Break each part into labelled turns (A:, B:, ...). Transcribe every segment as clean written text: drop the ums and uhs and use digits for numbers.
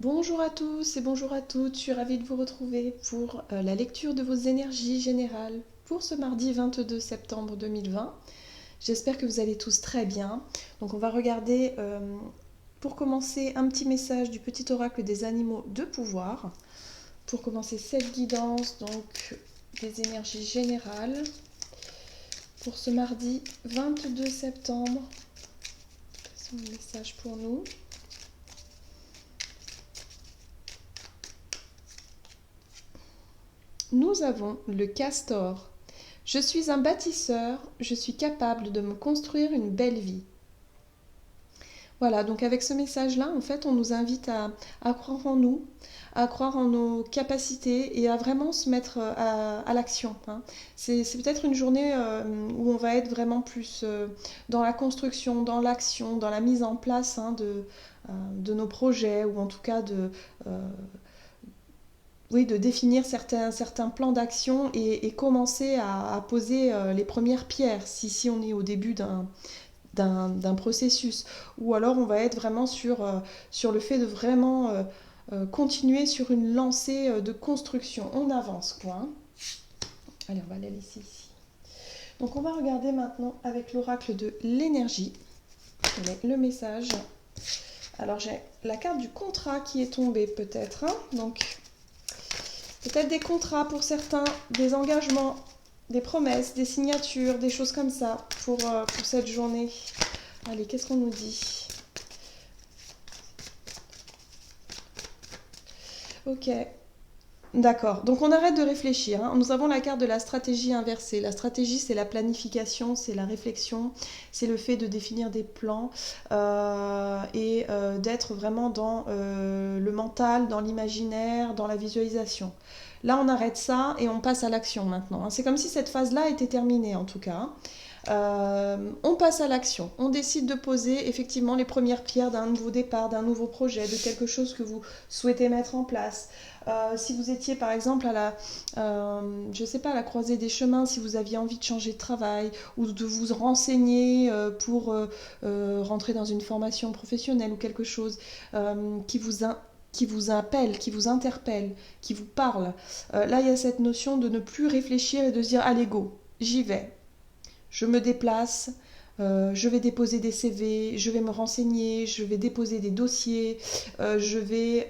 A: Bonjour à tous et bonjour à toutes, je suis ravie de vous retrouver pour la lecture de vos énergies générales pour ce mardi 22 septembre 2020. J'espère que vous allez tous très bien. Donc on va regarder pour commencer un petit message du petit oracle des animaux de pouvoir. Pour commencer cette guidance, donc des énergies générales pour ce mardi 22 septembre. Quels sont les messages pour nous? Nous avons le castor. Je suis un bâtisseur, je suis capable de me construire une belle vie. Voilà, donc avec ce message-là, en fait, on nous invite à croire en nous, à croire en nos capacités et à vraiment se mettre à l'action, hein. C'est peut-être une journée où on va être vraiment plus dans la construction, dans l'action, dans la mise en place, hein, de nos projets ou en tout cas euh, oui, de définir certains plans d'action et commencer à poser les premières pierres si on est au début d'un processus. Ou alors on va être vraiment sur le fait de vraiment continuer sur une lancée de construction. On avance quoi, hein. Allez, on va la laisser ici. Donc on va regarder maintenant avec l'oracle de l'énergie. Le message. Alors j'ai la carte du contrat qui est tombée peut-être, hein. Donc peut-être des contrats pour certains, des engagements, des promesses, des signatures, des choses comme ça pour cette journée. Allez, qu'est-ce qu'on nous dit? Ok, d'accord. Donc on arrête de réfléchir, hein. Nous avons la carte de la stratégie inversée. La stratégie, c'est la planification, c'est la réflexion, c'est le fait de définir des plans et d'être vraiment dans le mental, dans l'imaginaire, dans la visualisation. Là, on arrête ça et on passe à l'action maintenant, hein. C'est comme si cette phase-là était terminée en tout cas, hein. On passe à l'action. On décide de poser effectivement les premières pierres d'un nouveau départ, d'un nouveau projet, de quelque chose que vous souhaitez mettre en place. Si vous étiez par exemple je sais pas, à la croisée des chemins, si vous aviez envie de changer de travail ou de vous renseigner pour rentrer dans une formation professionnelle ou quelque chose qui vous appelle, qui vous interpelle, qui vous parle. Là, il y a cette notion de ne plus réfléchir et de se dire allez go, j'y vais, je me déplace, je vais déposer des CV, je vais me renseigner, je vais déposer des dossiers, je vais...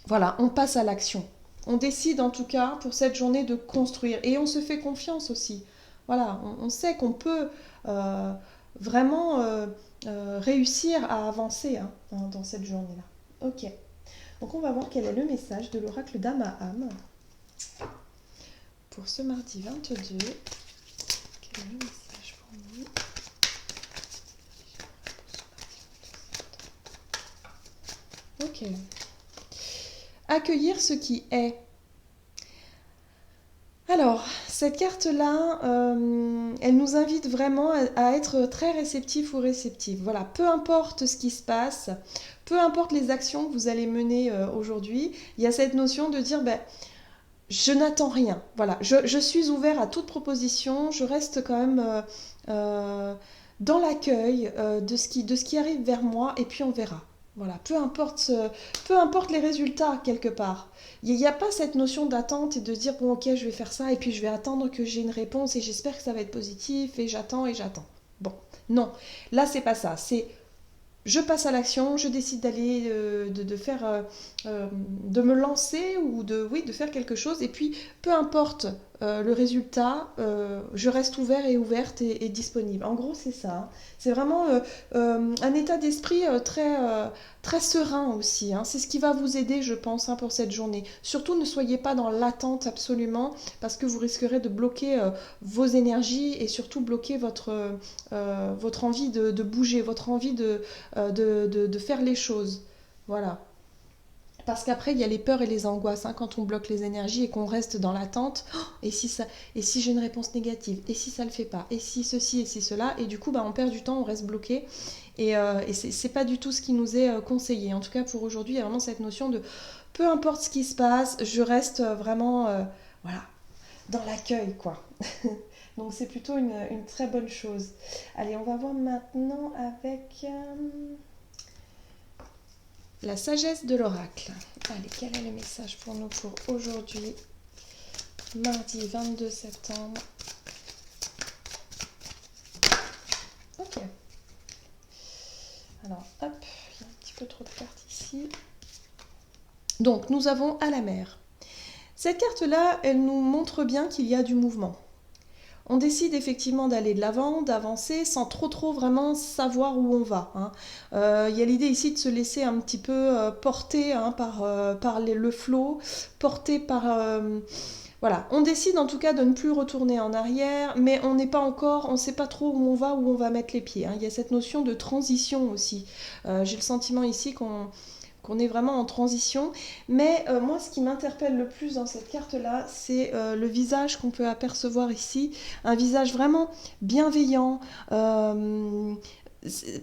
A: voilà, on passe à l'action. On décide en tout cas pour cette journée de construire et on se fait confiance aussi. Voilà, on sait qu'on peut euh, vraiment réussir à avancer, hein, dans cette journée-là. Ok, donc on va voir quel est le message de l'oracle d'Amaham pour ce mardi 22. Quel est le message pour nous? Ok. Accueillir ce qui est. Alors, cette carte-là, elle nous invite vraiment à être très réceptif ou réceptive. Voilà, peu importe ce qui se passe, peu importe les actions que vous allez mener aujourd'hui, il y a cette notion de dire, ben, je n'attends rien. Voilà, je suis ouvert à toute proposition, je reste quand même euh, dans l'accueil de ce qui arrive vers moi et puis on verra. Voilà, peu importe les résultats quelque part. Il n'y a pas cette notion d'attente et de dire bon ok je vais faire ça et puis je vais attendre que j'ai une réponse et j'espère que ça va être positif et j'attends et j'attends. Bon, non, là c'est pas ça. C'est je passe à l'action, je décide d'aller, de faire, de me lancer ou oui, de faire quelque chose. Et puis, peu importe le résultat, je reste ouvert et ouverte et disponible. En gros, c'est ça, hein. C'est vraiment un état d'esprit très serein aussi, hein. C'est ce qui va vous aider, je pense, hein, pour cette journée. Surtout, ne soyez pas dans l'attente absolument, parce que vous risquerez de bloquer vos énergies et surtout bloquer votre envie de bouger, votre envie de faire les choses. Voilà. Parce qu'après, il y a les peurs et les angoisses, hein, quand on bloque les énergies et qu'on reste dans l'attente. Oh, et si j'ai une réponse négative, et si ça le fait pas, et si ceci, et si cela, et du coup, bah, on perd du temps, on reste bloqué. Et c'est pas du tout ce qui nous est conseillé. En tout cas, pour aujourd'hui, il y a vraiment cette notion de peu importe ce qui se passe, je reste vraiment, voilà, dans l'accueil, quoi. Donc c'est plutôt une très bonne chose. Allez, on va voir maintenant avec La sagesse de l'oracle. Allez, quel est le message pour nous pour aujourd'hui, mardi 22 septembre. Ok. Alors, hop, il y a un petit peu trop de cartes ici. Donc, nous avons à la mer. Cette carte-là, elle nous montre bien qu'il y a du mouvement. On décide effectivement d'aller de l'avant, d'avancer, sans trop vraiment savoir où on va. Hein. Il y a l'idée ici de se laisser un petit peu porter par le flot, porter par... voilà, on décide en tout cas de ne plus retourner en arrière, mais on n'est pas encore, on ne sait pas trop où on va mettre les pieds. Hein. Il y a cette notion de transition aussi. J'ai le sentiment ici qu'on est vraiment en transition. Mais moi, ce qui m'interpelle le plus dans cette carte-là, c'est le visage qu'on peut apercevoir ici. Un visage vraiment bienveillant.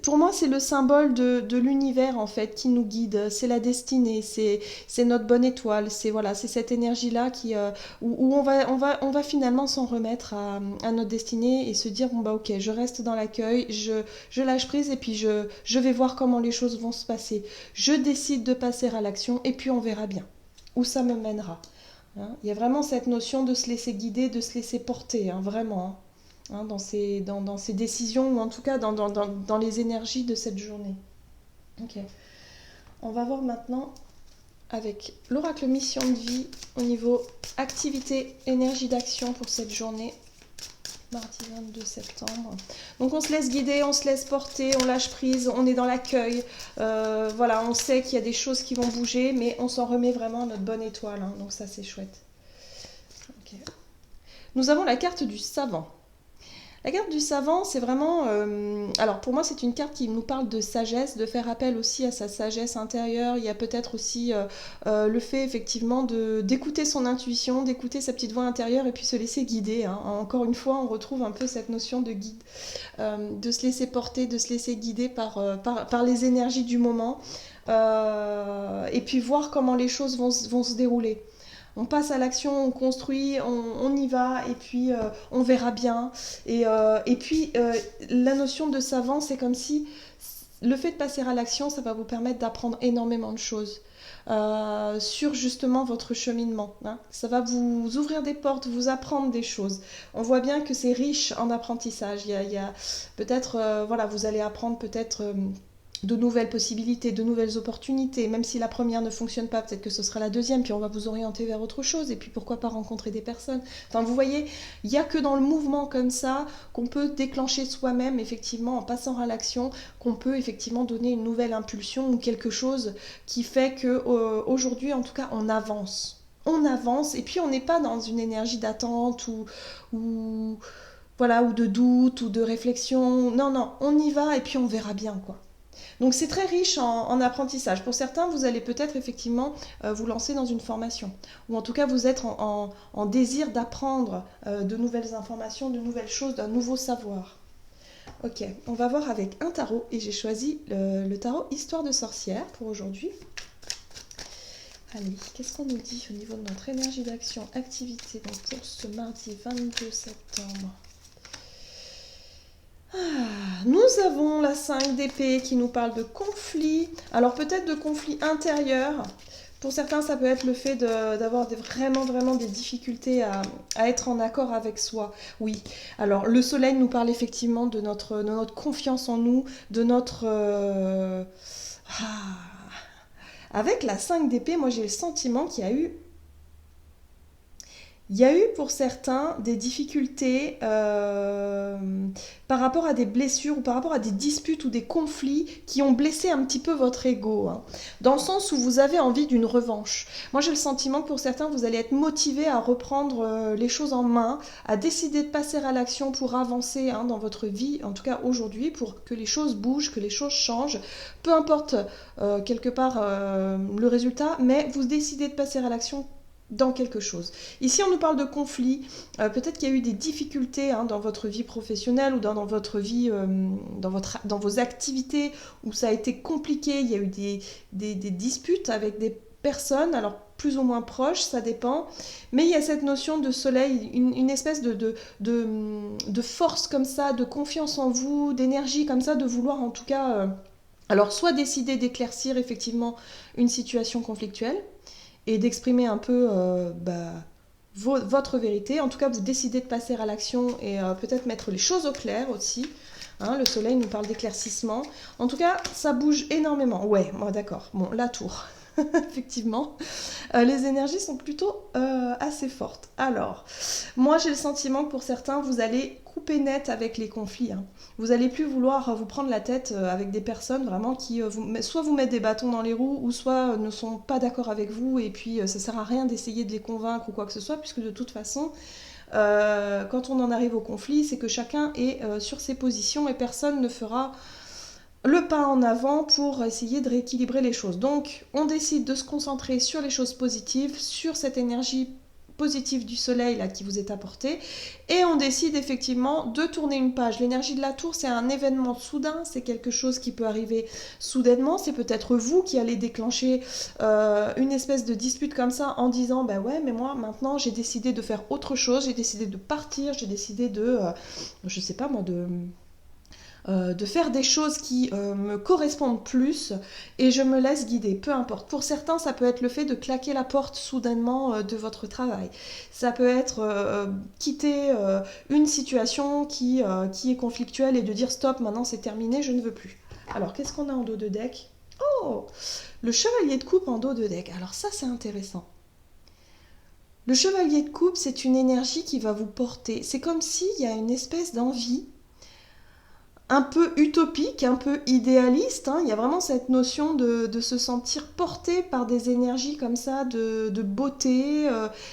A: Pour moi, c'est le symbole de l'univers, en fait, qui nous guide. C'est la destinée, c'est notre bonne étoile. C'est voilà, c'est cette énergie-là où on va finalement s'en remettre à notre destinée et se dire, bon, bah ok, je reste dans l'accueil, je lâche prise et puis je vais voir comment les choses vont se passer. Je décide de passer à l'action et puis on verra bien où ça me mènera. Hein. Il y a vraiment cette notion de se laisser guider, de se laisser porter, hein, vraiment. Hein. Hein, dans ces décisions ou en tout cas dans les énergies de cette journée. Ok. On va voir maintenant avec l'oracle mission de vie au niveau activité, énergie d'action pour cette journée, mardi 22 septembre. Donc on se laisse guider, on se laisse porter, on lâche prise, on est dans l'accueil. Voilà, on sait qu'il y a des choses qui vont bouger, mais on s'en remet vraiment à notre bonne étoile. Hein, donc ça c'est chouette. Okay. Nous avons la carte du savant. La carte du savant, c'est vraiment... alors pour moi, c'est une carte qui nous parle de sagesse, de faire appel aussi à sa sagesse intérieure. Il y a peut-être aussi le fait effectivement d'écouter son intuition, d'écouter sa petite voix intérieure et puis se laisser guider. Hein. Encore une fois, on retrouve un peu cette notion de guide, de se laisser porter, de se laisser guider par les énergies du moment et puis voir comment les choses vont se dérouler. On passe à l'action, on construit, on y va et puis on verra bien. Et puis la notion de savant, c'est comme si le fait de passer à l'action, ça va vous permettre d'apprendre énormément de choses sur justement votre cheminement. Hein. Ça va vous ouvrir des portes, vous apprendre des choses. On voit bien que c'est riche en apprentissage. Il y a peut-être, voilà, vous allez apprendre peut-être... de nouvelles possibilités, de nouvelles opportunités, même si la première ne fonctionne pas, peut-être que ce sera la deuxième, puis on va vous orienter vers autre chose, et puis pourquoi pas rencontrer des personnes. Enfin, vous voyez, il n'y a que dans le mouvement comme ça qu'on peut déclencher soi-même, effectivement, en passant à l'action, qu'on peut effectivement donner une nouvelle impulsion ou quelque chose qui fait que aujourd'hui, en tout cas, on avance. On avance, et puis on n'est pas dans une énergie d'attente ou voilà, ou de doute, ou de réflexion. Non, non, on y va, et puis on verra bien, quoi. Donc c'est très riche en apprentissage. Pour certains, vous allez peut-être effectivement vous lancer dans une formation. Ou en tout cas, vous êtes en désir d'apprendre de nouvelles informations, de nouvelles choses, d'un nouveau savoir. Ok, on va voir avec un tarot. Et j'ai choisi le tarot Histoire de sorcière pour aujourd'hui. Allez, qu'est-ce qu'on nous dit au niveau de notre énergie d'action, activité donc pour ce mardi 22 septembre. Nous avons la 5 d'épée qui nous parle de conflit. Alors peut-être de conflit intérieur. Pour certains, ça peut être le fait d'avoir vraiment des difficultés à être en accord avec soi. Oui. Alors le soleil nous parle effectivement de notre confiance en nous, de notre... Avec la 5 d'épée, moi j'ai le sentiment qu'il y a eu... Il y a eu pour certains des difficultés par rapport à des blessures ou par rapport à des disputes ou des conflits qui ont blessé un petit peu votre ego. Hein, dans le sens où vous avez envie d'une revanche. Moi j'ai le sentiment que pour certains vous allez être motivé à reprendre les choses en main, à décider de passer à l'action pour avancer hein, dans votre vie, en tout cas aujourd'hui, pour que les choses bougent, que les choses changent. Peu importe quelque part le résultat, mais vous décidez de passer à l'action dans quelque chose. Ici, on nous parle de conflit. Peut-être qu'il y a eu des difficultés hein, dans votre vie professionnelle ou dans votre vie, dans vos activités où ça a été compliqué. Il y a eu des disputes avec des personnes, alors plus ou moins proches, ça dépend. Mais il y a cette notion de soleil, une espèce de force comme ça, de confiance en vous, d'énergie comme ça, de vouloir en tout cas... Alors, soit décider d'éclaircir effectivement une situation conflictuelle et d'exprimer un peu votre vérité. En tout cas, vous décidez de passer à l'action et peut-être mettre les choses au clair aussi. Hein, le soleil nous parle d'éclaircissement. En tout cas, ça bouge énormément. Ouais, moi d'accord. Bon, la tour. Effectivement, les énergies sont plutôt assez fortes. Alors, moi j'ai le sentiment que pour certains, vous allez couper net avec les conflits. Hein. Vous allez plus vouloir vous prendre la tête avec des personnes vraiment qui soit vous mettent des bâtons dans les roues ou soit ne sont pas d'accord avec vous et puis ça sert à rien d'essayer de les convaincre ou quoi que ce soit puisque de toute façon, quand on en arrive au conflit, c'est que chacun est sur ses positions et personne ne fera le pas en avant pour essayer de rééquilibrer les choses. Donc, on décide de se concentrer sur les choses positives, sur cette énergie positive du soleil là qui vous est apportée, et on décide effectivement de tourner une page. L'énergie de la tour, c'est un événement soudain, c'est quelque chose qui peut arriver soudainement, c'est peut-être vous qui allez déclencher une espèce de dispute comme ça en disant bah ouais mais moi maintenant j'ai décidé de faire autre chose, j'ai décidé de partir, j'ai décidé de je sais pas moi de faire des choses qui me correspondent plus et je me laisse guider, peu importe. Pour certains, ça peut être le fait de claquer la porte soudainement de votre travail. Ça peut être quitter une situation qui est conflictuelle et de dire stop, maintenant c'est terminé, je ne veux plus. Alors, qu'est-ce qu'on a en dos de deck? Oh, le chevalier de coupe en dos de deck. Alors ça, c'est intéressant. Le chevalier de coupe, c'est une énergie qui va vous porter. C'est comme s'il y a une espèce d'envie un peu utopique, un peu idéaliste. Hein. Il y a vraiment cette notion de se sentir porté par des énergies comme ça, de beauté,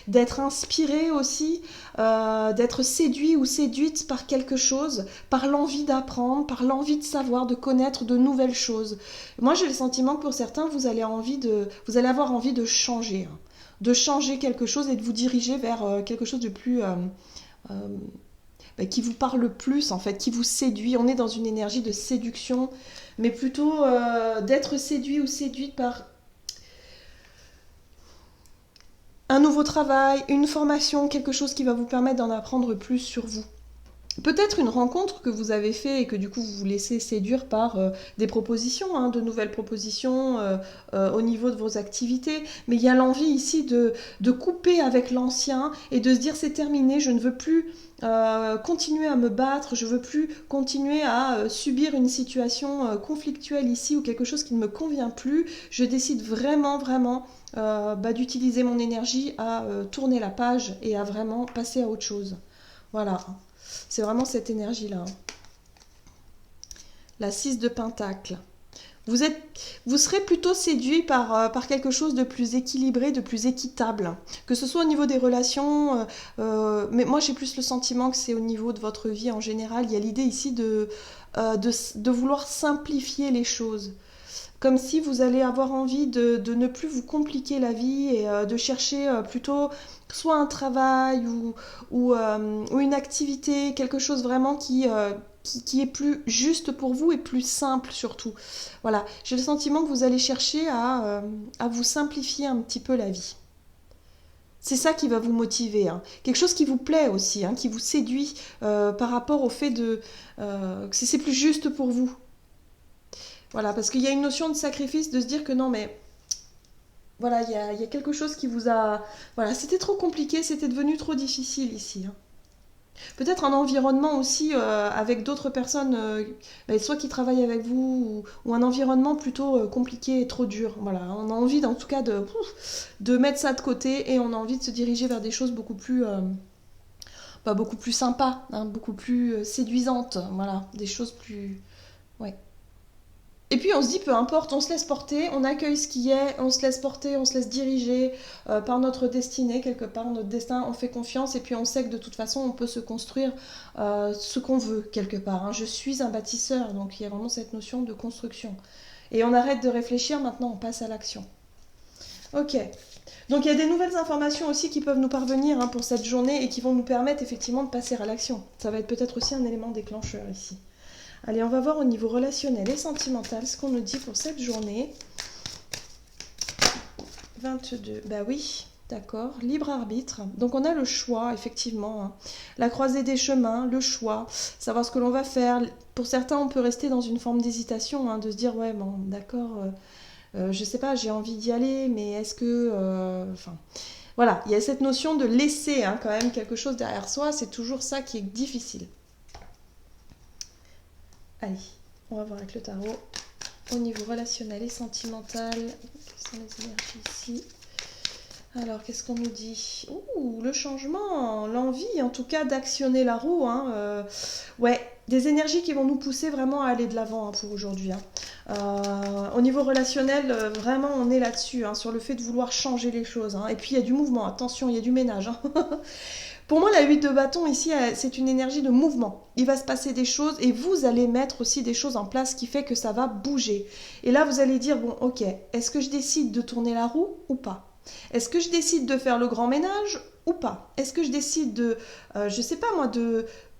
A: d'être inspiré aussi, d'être séduit ou séduite par quelque chose, par l'envie d'apprendre, par l'envie de savoir, de connaître de nouvelles choses. Moi, j'ai le sentiment que pour certains, vous allez avoir envie de changer. Hein. De changer quelque chose et de vous diriger vers quelque chose de plus... qui vous parle plus en fait, qui vous séduit. On est dans une énergie de séduction, mais plutôt d'être séduit ou séduite par un nouveau travail, une formation, quelque chose qui va vous permettre d'en apprendre plus sur vous. Peut-être une rencontre que vous avez fait et que du coup vous vous laissez séduire par des propositions, hein, de nouvelles propositions au niveau de vos activités. Mais il y a l'envie ici de couper avec l'ancien et de se dire c'est terminé, je ne veux plus continuer à me battre, je ne veux plus continuer à subir une situation conflictuelle ici ou quelque chose qui ne me convient plus. Je décide vraiment, vraiment d'utiliser mon énergie à tourner la page et à vraiment passer à autre chose. Voilà. C'est vraiment cette énergie-là. La 6 de Pentacle. Vous serez plutôt séduit par quelque chose de plus équilibré, de plus équitable. Que ce soit au niveau des relations, mais moi j'ai plus le sentiment que c'est au niveau de votre vie en général. Il y a l'idée ici de vouloir simplifier les choses. Comme si vous allez avoir envie de ne plus vous compliquer la vie et de chercher plutôt soit un travail ou une activité, quelque chose vraiment qui est plus juste pour vous et plus simple surtout. Voilà, j'ai le sentiment que vous allez chercher à vous simplifier un petit peu la vie. C'est ça qui va vous motiver. Hein. Quelque chose qui vous plaît aussi, hein, qui vous séduit par rapport au fait que c'est plus juste pour vous. Voilà, parce qu'il y a une notion de sacrifice, de se dire que non, mais voilà, il y a quelque chose qui vous a... Voilà, c'était trop compliqué, c'était devenu trop difficile ici. Hein. Peut-être un environnement aussi avec d'autres personnes, soit qui travaillent avec vous, ou un environnement plutôt compliqué et trop dur. Voilà, on a envie en tout cas de mettre ça de côté et on a envie de se diriger vers des choses beaucoup plus sympas, hein, beaucoup plus séduisantes. Voilà, des choses plus... Ouais. Et puis on se dit peu importe, on se laisse porter, on accueille ce qui est, on se laisse porter, on se laisse diriger par notre destinée quelque part, notre destin, on fait confiance et puis on sait que de toute façon on peut se construire ce qu'on veut quelque part. Hein. Je suis un bâtisseur, donc il y a vraiment cette notion de construction. Et on arrête de réfléchir, maintenant on passe à l'action. Ok. Donc il y a des nouvelles informations aussi qui peuvent nous parvenir hein, pour cette journée et qui vont nous permettre effectivement de passer à l'action. Ça va être peut-être aussi un élément déclencheur ici. Allez, on va voir au niveau relationnel et sentimental ce qu'on nous dit pour cette journée. 22, bah oui, d'accord, libre arbitre. Donc on a le choix, effectivement. Hein. La croisée des chemins, le choix, savoir ce que l'on va faire, Pour certains, on peut rester dans une forme d'hésitation, hein, de se dire, ouais, bon, d'accord, je sais pas, j'ai envie d'y aller, mais est-ce que... Enfin, voilà, il y a cette notion de laisser hein, quand même quelque chose derrière soi, c'est toujours ça qui est difficile. Allez, on va voir avec le tarot. Au niveau relationnel et sentimental, quelles sont les énergies ici? Alors, qu'est-ce qu'on nous dit? Ouh, le changement, l'envie en tout cas d'actionner la roue. Hein, ouais, des énergies qui vont nous pousser vraiment à aller de l'avant hein, pour aujourd'hui. Hein. Au niveau relationnel, vraiment on est là-dessus, hein, sur le fait de vouloir changer les choses. Hein. Et puis il y a du mouvement, attention, il y a du ménage. Hein. Pour moi, la 8 de bâton ici, c'est une énergie de mouvement. Il va se passer des choses et vous allez mettre aussi des choses en place qui fait que ça va bouger. Et là, vous allez dire, bon, ok, est-ce que je décide de tourner la roue ou pas? Est-ce que je décide de faire le grand ménage ou pas? Est-ce que je décide de, je sais pas moi,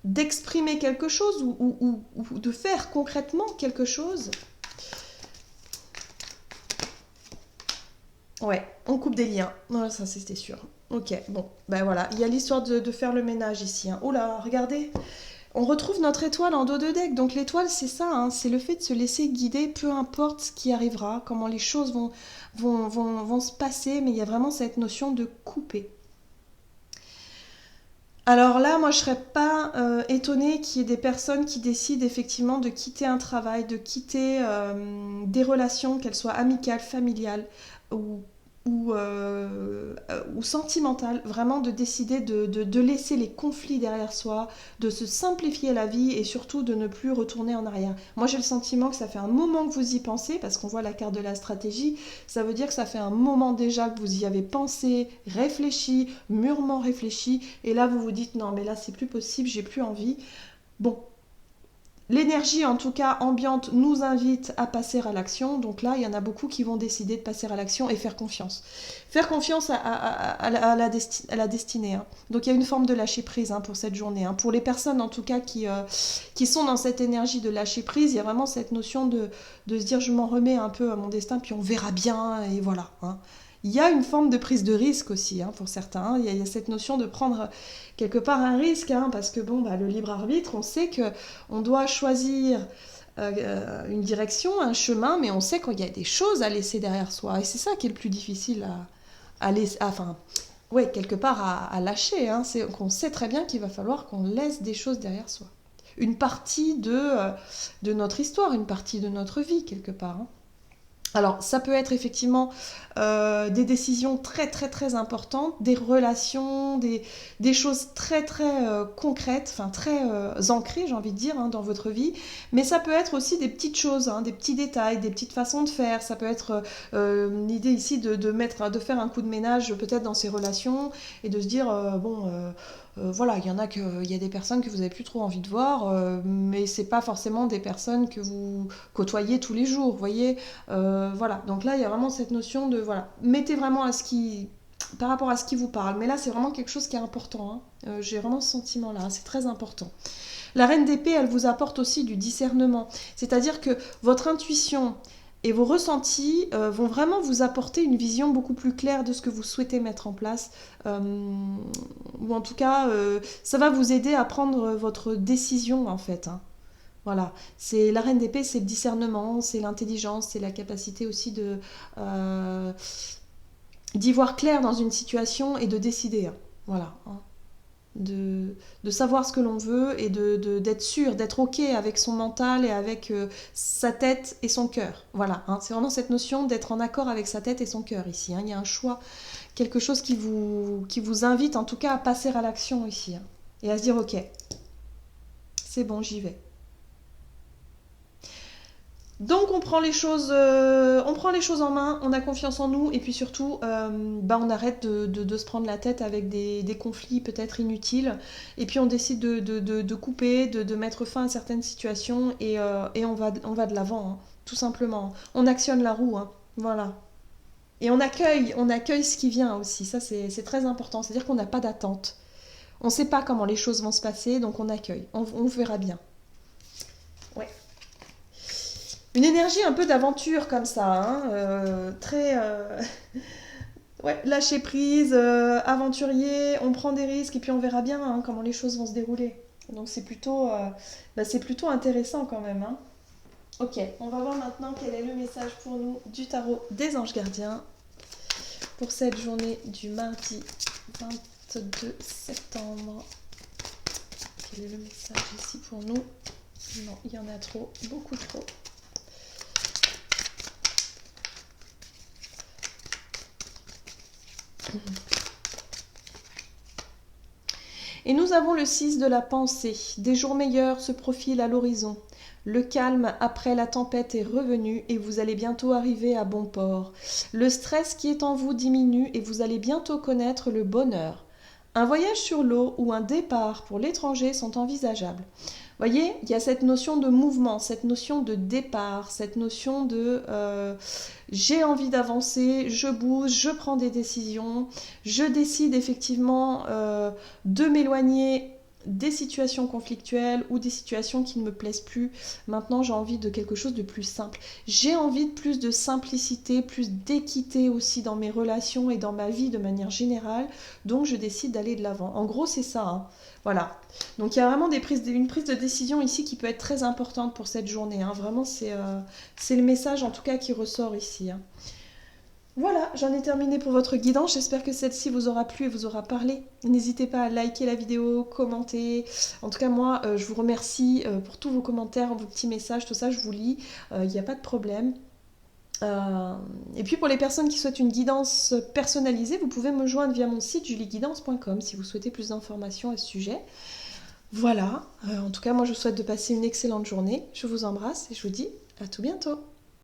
A: d'exprimer quelque chose ou de faire concrètement quelque chose? Ouais, on coupe des liens. Ouais, ça c'était sûr. Ok, bon, ben voilà, il y a l'histoire de faire le ménage ici. Hein. Oh là, regardez, on retrouve notre étoile en dos de deck. Donc l'étoile, c'est ça, hein, c'est le fait de se laisser guider, peu importe ce qui arrivera, comment les choses vont se passer, mais il y a vraiment cette notion de couper. Alors là, moi, je serais pas étonnée qu'il y ait des personnes qui décident effectivement de quitter un travail, de quitter des relations, qu'elles soient amicales, familiales ou, ou sentimentales, vraiment de décider de laisser les conflits derrière soi, de se simplifier la vie et surtout de ne plus retourner en arrière. Moi, j'ai le sentiment que ça fait un moment que vous y pensez, parce qu'on voit la carte de la stratégie, ça veut dire que ça fait un moment déjà que vous y avez pensé, réfléchi, mûrement réfléchi, et là vous vous dites non mais là c'est plus possible, j'ai plus envie. Bon, l'énergie en tout cas ambiante nous invite à passer à l'action, donc là il y en a beaucoup qui vont décider de passer à l'action et faire confiance. Faire confiance à la destinée. Hein. Donc il y a une forme de lâcher prise hein, pour cette journée. Hein. Pour les personnes en tout cas qui sont dans cette énergie de lâcher prise, il y a vraiment cette notion de se dire je m'en remets un peu à mon destin puis on verra bien et voilà. Hein. Il y a une forme de prise de risque aussi hein, pour certains. Hein. Il y a cette notion de prendre quelque part un risque, hein, parce que bon, bah, le libre arbitre, on sait que on doit choisir une direction, un chemin, mais on sait qu'il y a des choses à laisser derrière soi. Et c'est ça qui est le plus difficile à laisser, enfin, ouais, quelque part à lâcher. Hein. C'est qu'on sait très bien qu'il va falloir qu'on laisse des choses derrière soi. Une partie de notre histoire, une partie de notre vie, quelque part. Hein. Alors, ça peut être effectivement des décisions très très très importantes, des relations, des choses très très concrètes, enfin très ancrées, j'ai envie de dire, hein, dans votre vie. Mais ça peut être aussi des petites choses, hein, des petits détails, des petites façons de faire. Ça peut être l'idée ici de faire un coup de ménage peut-être dans ces relations et de se dire, voilà, il y a des personnes que vous n'avez plus trop envie de voir, mais c'est pas forcément des personnes que vous côtoyez tous les jours, vous voyez. Voilà, donc là il y a vraiment cette notion de voilà, mettez vraiment par rapport à ce qui vous parle. Mais là c'est vraiment quelque chose qui est important. Hein. J'ai vraiment ce sentiment-là, c'est très important. La reine d'épée, elle vous apporte aussi du discernement, c'est-à-dire que votre intuition et vos ressentis vont vraiment vous apporter une vision beaucoup plus claire de ce que vous souhaitez mettre en place. Ou en tout cas, ça va vous aider à prendre votre décision en fait. Hein. Voilà, c'est la reine d'épée, c'est le discernement, c'est l'intelligence, c'est la capacité aussi d'y voir clair dans une situation et de décider. Hein. Voilà, hein. De savoir ce que l'on veut et d'être sûr, d'être ok avec son mental et avec sa tête et son cœur. Voilà, hein. C'est vraiment cette notion d'être en accord avec sa tête et son cœur ici. Hein. Il y a un choix, quelque chose qui vous invite en tout cas à passer à l'action ici. Hein. Et à se dire ok, c'est bon, j'y vais. Donc on prend les choses en main, on a confiance en nous et puis surtout, on arrête de se prendre la tête avec des conflits peut-être inutiles et puis on décide de couper, de mettre fin à certaines situations et on va de l'avant, hein, tout simplement. On actionne la roue, hein, voilà. Et on accueille ce qui vient aussi, ça c'est très important, c'est-à-dire qu'on n'a pas d'attente. On ne sait pas comment les choses vont se passer, donc on accueille, on verra bien. Ouais. Une énergie un peu d'aventure comme ça, hein, très ouais, lâcher prise, aventurier, on prend des risques et puis on verra bien hein, comment les choses vont se dérouler. Donc c'est plutôt intéressant quand même, hein. Ok, on va voir maintenant quel est le message pour nous du tarot des anges gardiens pour cette journée du mardi 22 septembre. Quel est le message ici pour nous? Non, il y en a trop, beaucoup trop. Et nous avons le 6 de la pensée. Des jours meilleurs se profilent à l'horizon. Le calme après la tempête est revenu et vous allez bientôt arriver à bon port. Le stress qui est en vous diminue et vous allez bientôt connaître le bonheur. Un voyage sur l'eau ou un départ pour l'étranger sont envisageables. Voyez, il y a cette notion de mouvement, cette notion de départ, cette notion de j'ai envie d'avancer, je bouge, je prends des décisions, je décide effectivement de m'éloigner des situations conflictuelles ou des situations qui ne me plaisent plus. Maintenant, j'ai envie de quelque chose de plus simple. J'ai envie de plus de simplicité, plus d'équité aussi dans mes relations et dans ma vie de manière générale. Donc, je décide d'aller de l'avant. En gros, c'est ça, hein. Voilà. Donc, il y a vraiment une prise de décision ici qui peut être très importante pour cette journée, hein. Vraiment, c'est le message en tout cas qui ressort ici, hein. Voilà, j'en ai terminé pour votre guidance. J'espère que celle-ci vous aura plu et vous aura parlé. N'hésitez pas à liker la vidéo, commenter. En tout cas, moi, je vous remercie pour tous vos commentaires, vos petits messages, tout ça, je vous lis. Il n'y a pas de problème. Et puis pour les personnes qui souhaitent une guidance personnalisée, vous pouvez me joindre via mon site julieguidance.com si vous souhaitez plus d'informations à ce sujet. Voilà, en tout cas, moi, je vous souhaite de passer une excellente journée. Je vous embrasse et je vous dis à tout bientôt.